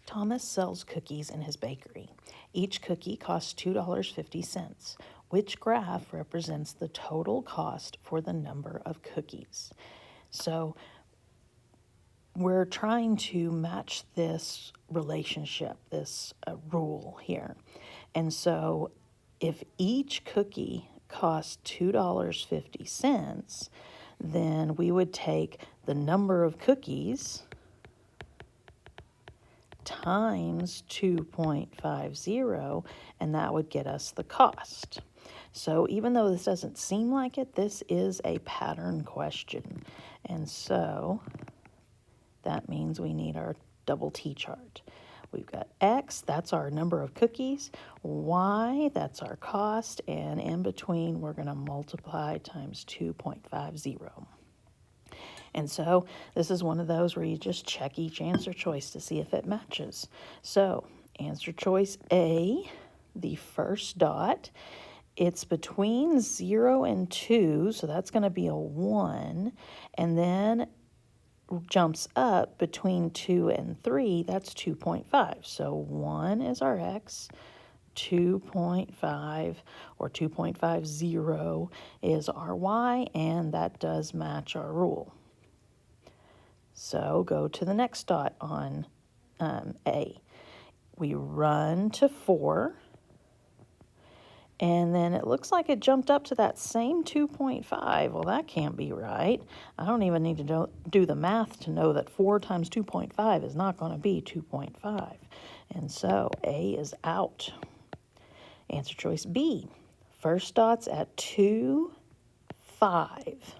Thomas sells cookies in his bakery. Each cookie costs $2.50. Which graph represents the total cost for the number of cookies? So we're trying to match this relationship, this rule here. And so if each cookie costs $2.50, then we would take the number of cookies times 2.50, and that would get us the cost. So even though this doesn't seem like it, this is a pattern question. And so that means we need our double T chart. We've got X, that's our number of cookies. Y, that's our cost. And in between, we're going to multiply times 2.50. And so this is one of those where you just check each answer choice to see if it matches. So answer choice A, the first dot, it's between 0 and 2, so that's going to be a 1. And then jumps up between 2 and 3, that's 2.5. So 1 is our X, 2.5 or 2.50 is our Y, and that does match our rule. So go to the next dot on A. We run to 4, and then it looks like it jumped up to that same 2.5. Well, that can't be right. I don't even need to do the math to know that 4 times 2.5 is not going to be 2.5. And so A is out. Answer choice B. First dot's at 2, 5.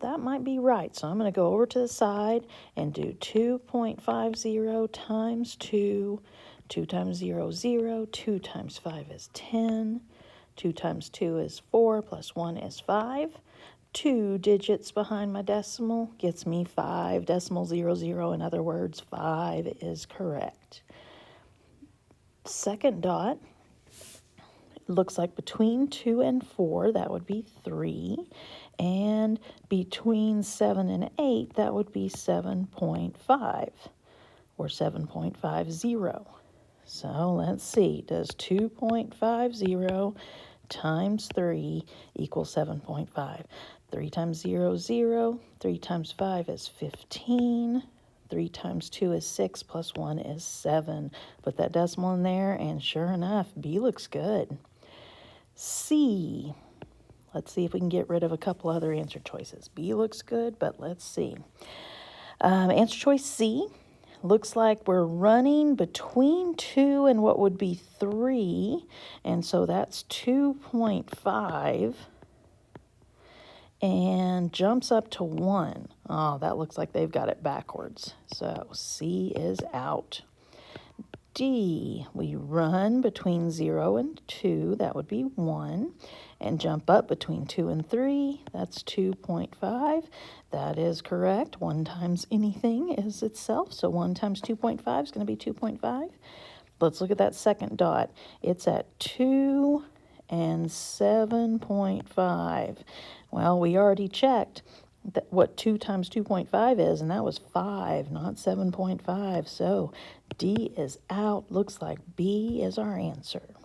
That might be right. So I'm going to go over to the side and do 2.50 times 2. 2 times 0 is 0. 2 times 5 is 10. 2 times 2 is 4 plus 1 is 5. 2 digits behind my decimal gets me 5.00. In other words, 5 is correct. Second dot looks like between 2 and 4, that would be 3. And between 7 and 8, that would be 7.5 or 7.50. So let's see, does 2.50 times 3 equal 7.5? 3 times 0 is 0, 3 times 5 is 15, 3 times 2 is 6, plus 1 is 7. Put that decimal in there, and sure enough, B looks good. C. Let's see if we can get rid of a couple other answer choices. B looks good, but let's see. Answer choice C. Looks like we're running between 2 and what would be 3. And so that's 2.5. And jumps up to 1. Oh, that looks like they've got it backwards. So C is out. D, we run between 0 and 2, that would be 1, and jump up between 2 and 3, that's 2.5. That is correct. 1 times anything is itself, so 1 times 2.5 is going to be 2.5. Let's look at that second dot. It's at 2 and 7.5. Well, we already checked what 2 times 2.5 is, and that was 5, not 7.5. So D is out. Looks like B is our answer.